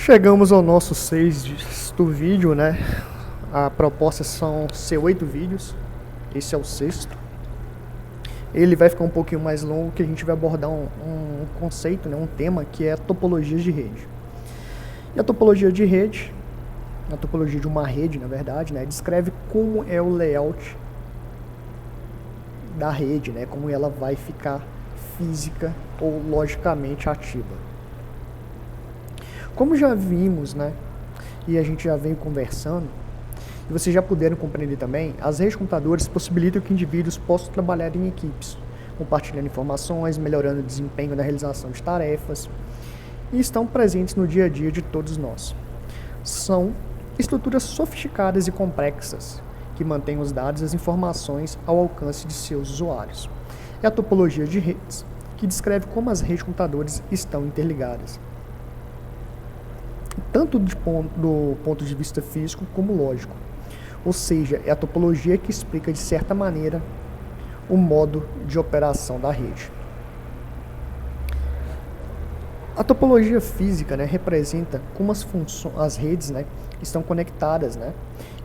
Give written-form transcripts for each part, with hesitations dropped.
Chegamos ao nosso sexto vídeo, né? A proposta são ser 8 vídeos. Esse é o sexto. Ele vai ficar um pouquinho mais longo, que a gente vai abordar um conceito, né? Um tema que é topologias de rede. E a topologia de rede, a topologia de uma rede, na verdade, né? Descreve como é o layout da rede, né? Como ela vai ficar física ou logicamente ativa. Como já vimos, né, e a gente já vem conversando, e vocês já puderam compreender também, as redes de computadores possibilitam que indivíduos possam trabalhar em equipes, compartilhando informações, melhorando o desempenho na realização de tarefas, e estão presentes no dia a dia de todos nós. São estruturas sofisticadas e complexas, que mantêm os dados e as informações ao alcance de seus usuários. É a topologia de redes, que descreve como as redes de computadores estão interligadas, tanto do ponto de vista físico como lógico. Ou seja, é a topologia que explica de certa maneira o modo de operação da rede. A topologia física, né, representa como as redes, né, estão conectadas, né,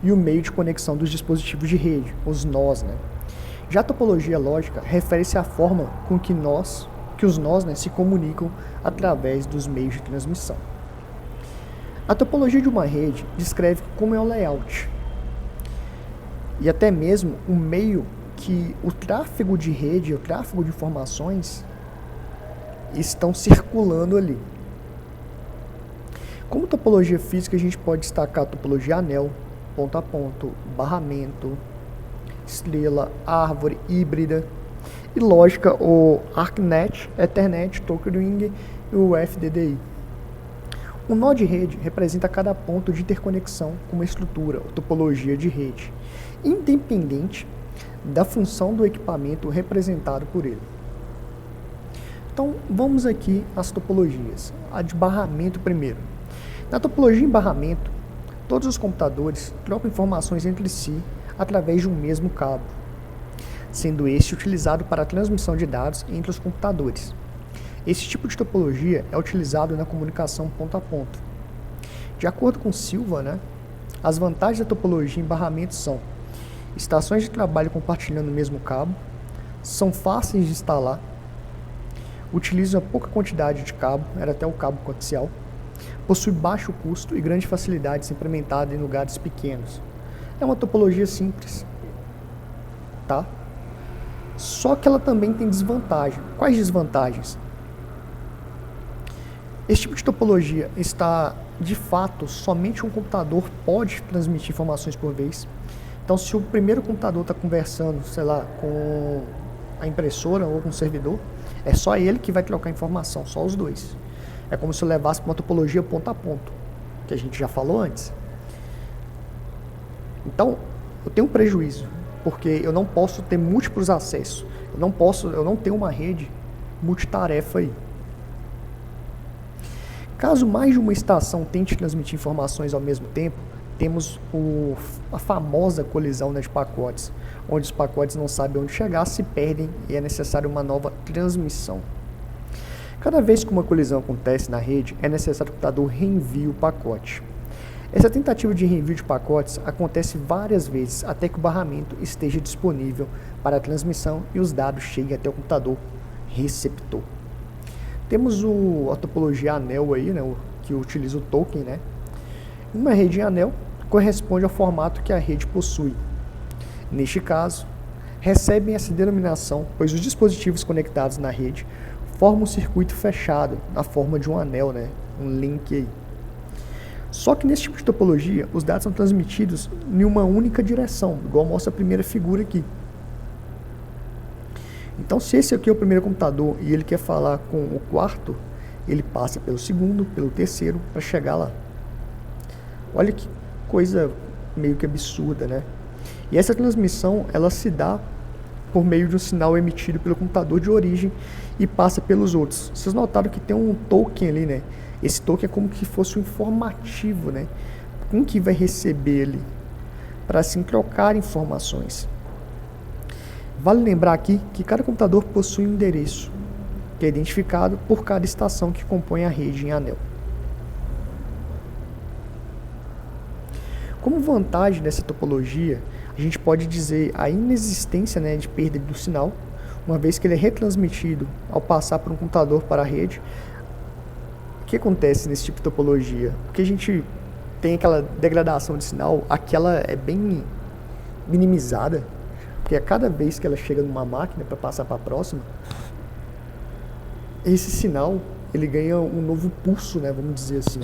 e o meio de conexão dos dispositivos de rede, os nós. Né. Já a topologia lógica refere-se à forma com que os nós, né, se comunicam através dos meios de transmissão. A topologia de uma rede descreve como é o layout e até mesmo o meio que o tráfego de rede, o tráfego de informações estão circulando ali. Como topologia física, a gente pode destacar a topologia anel, ponto a ponto, barramento, estrela, árvore, híbrida e lógica, o ArcNet, Ethernet, Token Ring e o FDDI. Um nó de rede representa cada ponto de interconexão com uma estrutura ou topologia de rede, independente da função do equipamento representado por ele. Então, vamos aqui às topologias. A de barramento primeiro. Na topologia em barramento, todos os computadores trocam informações entre si através de um mesmo cabo, sendo este utilizado para a transmissão de dados entre os computadores. Esse tipo de topologia é utilizado na comunicação ponto a ponto. De acordo com Silva, né, as vantagens da topologia em barramento são estações de trabalho compartilhando o mesmo cabo, são fáceis de instalar, utilizam pouca quantidade de cabo, era até o cabo coaxial, possui baixo custo e grande facilidade de ser implementada em lugares pequenos. É uma topologia simples, tá? Só que ela também tem desvantagem. Quais desvantagens? Esse tipo de topologia está, de fato, somente um computador pode transmitir informações por vez. Então, se o primeiro computador está conversando, sei lá, com a impressora ou com o servidor, é só ele que vai trocar informação, só os dois. É como se eu levasse para uma topologia ponto a ponto, que a gente já falou antes. Então, eu tenho um prejuízo, porque eu não posso ter múltiplos acessos. Eu não tenho uma rede multitarefa aí. Caso mais de uma estação tente transmitir informações ao mesmo tempo, temos a famosa colisão, né, de pacotes, onde os pacotes não sabem onde chegar, se perdem e é necessário uma nova transmissão. Cada vez que uma colisão acontece na rede, é necessário que o computador reenvie o pacote. Essa tentativa de reenvio de pacotes acontece várias vezes até que o barramento esteja disponível para a transmissão e os dados cheguem até o computador receptor. Temos a topologia anel aí, né, que utiliza o token, né? Uma rede em anel corresponde ao formato que a rede possui. Neste caso, recebem essa denominação, pois os dispositivos conectados na rede formam um circuito fechado na forma de um anel, né? Um link aí. Só que nesse tipo de topologia, os dados são transmitidos em uma única direção, igual mostra a primeira figura aqui. Então, se esse aqui é o primeiro computador e ele quer falar com o quarto, ele passa pelo segundo, pelo terceiro, para chegar lá. Olha que coisa meio que absurda, né? E essa transmissão, ela se dá por meio de um sinal emitido pelo computador de origem e passa pelos outros. Vocês notaram que tem um token ali, né? Esse token é como se fosse um informativo, né? Com que vai receber ali, para assim trocar informações. Vale lembrar aqui que cada computador possui um endereço, que é identificado por cada estação que compõe a rede em anel. Como vantagem dessa topologia, a gente pode dizer a inexistência, né, de perda do sinal, uma vez que ele é retransmitido ao passar por um computador para a rede. O que acontece nesse tipo de topologia? Porque a gente tem aquela degradação de sinal, aquela é bem minimizada, porque a cada vez que ela chega numa máquina para passar para a próxima, esse sinal ele ganha um novo pulso, né, vamos dizer assim.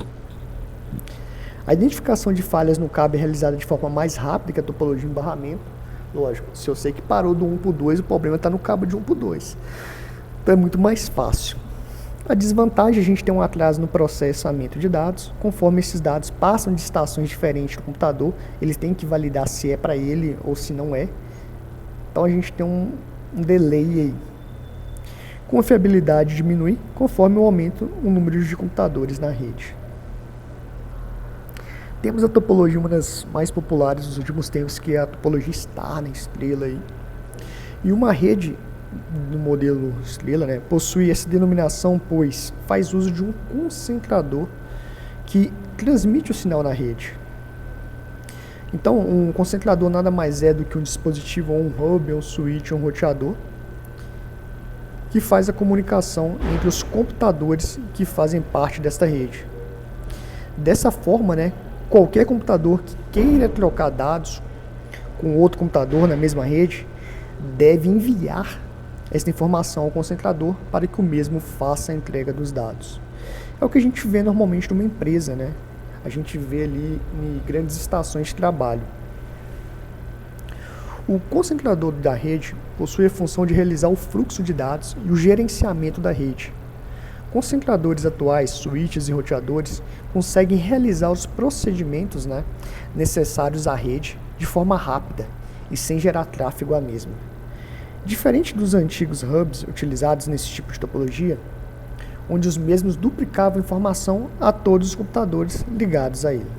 A identificação de falhas no cabo é realizada de forma mais rápida que a topologia em barramento. Lógico, se eu sei que parou do 1 por 2, o problema está no cabo de 1 por 2. Então é muito mais fácil. A desvantagem é a gente tem um atraso no processamento de dados. Conforme esses dados passam de estações diferentes do computador, eles têm que validar se é para ele ou se não é. Então a gente tem um delay aí. Confiabilidade diminui conforme o aumento no número de computadores na rede. Temos a topologia, uma das mais populares dos últimos tempos, que é a topologia Star, né, estrela aí. E uma rede do modelo estrela, né, possui essa denominação, pois faz uso de um concentrador que transmite o sinal na rede. Então, um concentrador nada mais é do que um dispositivo, ou um hub, ou um switch, ou um roteador, que faz a comunicação entre os computadores que fazem parte desta rede. Dessa forma, né, qualquer computador que queira trocar dados com outro computador na mesma rede deve enviar essa informação ao concentrador para que o mesmo faça a entrega dos dados. É o que a gente vê normalmente numa empresa, né? A gente vê ali em grandes estações de trabalho. O concentrador da rede possui a função de realizar o fluxo de dados e o gerenciamento da rede. Concentradores atuais, switches e roteadores, conseguem realizar os procedimentos, né, necessários à rede de forma rápida e sem gerar tráfego à mesma. Diferente dos antigos hubs utilizados nesse tipo de topologia, onde os mesmos duplicavam informação a todos os computadores ligados a ele.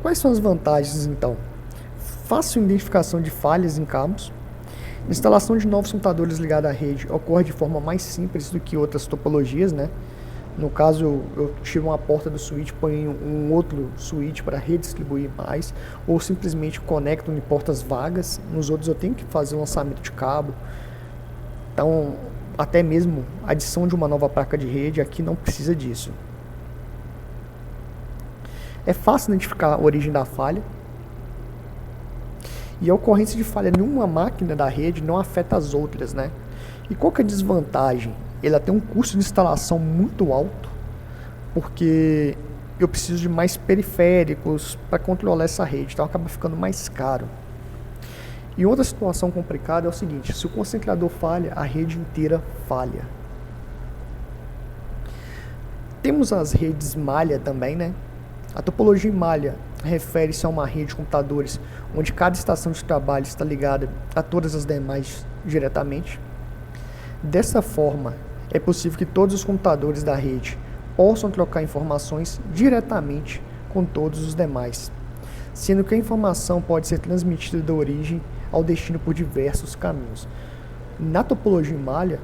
Quais são as vantagens, então? Fácil identificação de falhas em cabos. Instalação de novos computadores ligados à rede ocorre de forma mais simples do que outras topologias, né? No caso, eu tiro uma porta do switch, ponho um outro switch para redistribuir mais, ou simplesmente conecto em portas vagas. Nos outros eu tenho que fazer um lançamento de cabo. Então, até mesmo a adição de uma nova placa de rede aqui não precisa disso. É fácil identificar a origem da falha. E a ocorrência de falha em uma máquina da rede não afeta as outras, né? E qual que é a desvantagem? Ela tem um custo de instalação muito alto, porque eu preciso de mais periféricos para controlar essa rede, então acaba ficando mais caro. E outra situação complicada é o seguinte: se o concentrador falha, a rede inteira falha. Temos as redes malha também, né? A topologia em malha refere-se a uma rede de computadores onde cada estação de trabalho está ligada a todas as demais diretamente. Dessa forma, é possível que todos os computadores da rede possam trocar informações diretamente com todos os demais, sendo que a informação pode ser transmitida da origem ao destino por diversos caminhos. Na topologia em malha,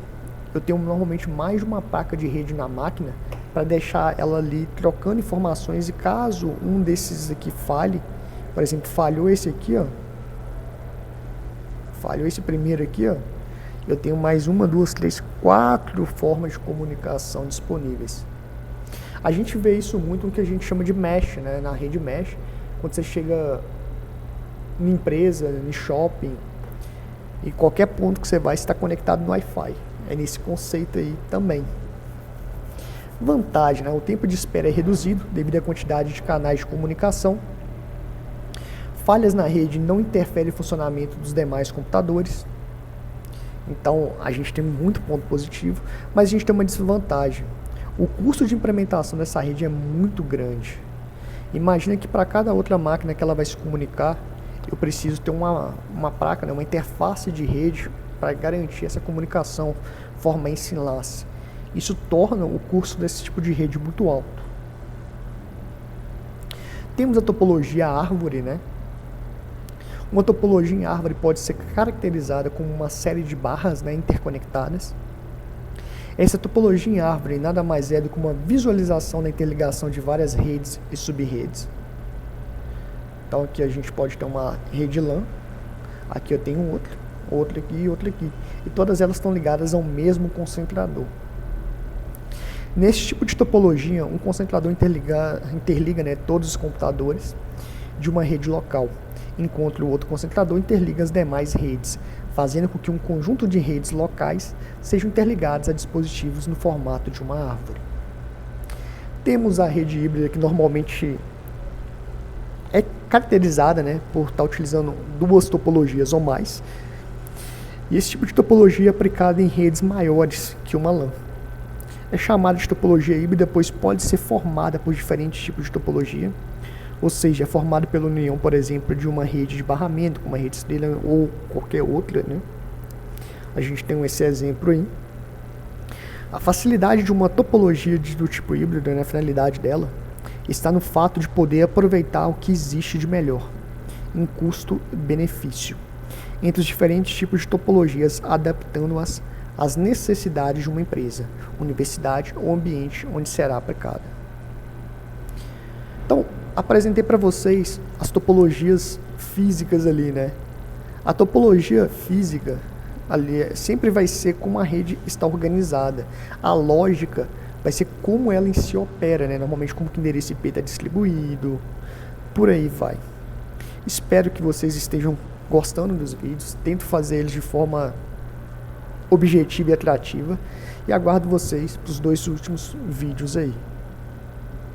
eu tenho normalmente mais de uma placa de rede na máquina para deixar ela ali trocando informações, e caso um desses aqui falhe, por exemplo, falhou esse aqui, ó, falhou esse primeiro aqui, ó, eu tenho mais uma, duas, três, quatro formas de comunicação disponíveis. A gente vê isso muito no que a gente chama de mesh, né? Na rede mesh, quando você chega em empresa, em shopping, e qualquer ponto que você vai está conectado no Wi-Fi. É nesse conceito aí também. Vantagem, né? O tempo de espera é reduzido devido à quantidade de canais de comunicação. Falhas na rede não interferem no funcionamento dos demais computadores. Então, a gente tem muito ponto positivo, mas a gente tem uma desvantagem. O custo de implementação dessa rede é muito grande. Imagina que para cada outra máquina que ela vai se comunicar, eu preciso ter uma placa, né, uma interface de rede para garantir essa comunicação, formar esse enlace. Isso torna o custo desse tipo de rede muito alto. Temos a topologia árvore, né? Uma topologia em árvore pode ser caracterizada como uma série de barras, né, interconectadas. Essa topologia em árvore nada mais é do que uma visualização da interligação de várias redes e sub-redes. Então aqui a gente pode ter uma rede LAN, aqui eu tenho outro aqui e outro aqui. E todas elas estão ligadas ao mesmo concentrador. Nesse tipo de topologia, um concentrador interliga todos os computadores de uma rede local, enquanto o outro concentrador interliga as demais redes, fazendo com que um conjunto de redes locais sejam interligadas a dispositivos no formato de uma árvore. Temos a rede híbrida, que normalmente é caracterizada por estar utilizando duas topologias ou mais, e esse tipo de topologia é aplicada em redes maiores que uma LAN. É chamada de topologia híbrida, pois pode ser formada por diferentes tipos de topologia, ou seja, é formada pela união, por exemplo, de uma rede de barramento com uma rede estrela ou qualquer outra, A gente tem esse exemplo aí. A facilidade de uma topologia do tipo híbrido, a finalidade dela, está no fato de poder aproveitar o que existe de melhor, em custo-benefício, entre os diferentes tipos de topologias, adaptando-as às necessidades de uma empresa, universidade ou ambiente onde será aplicada. Então, apresentei para vocês as topologias físicas ali, A topologia física ali sempre vai ser como a rede está organizada. A lógica vai ser como ela em si opera, Normalmente como que o endereço IP está distribuído, por aí vai. Espero que vocês estejam gostando dos vídeos, tento fazer eles de forma objetiva e atrativa, e aguardo vocês para os 2 últimos vídeos aí.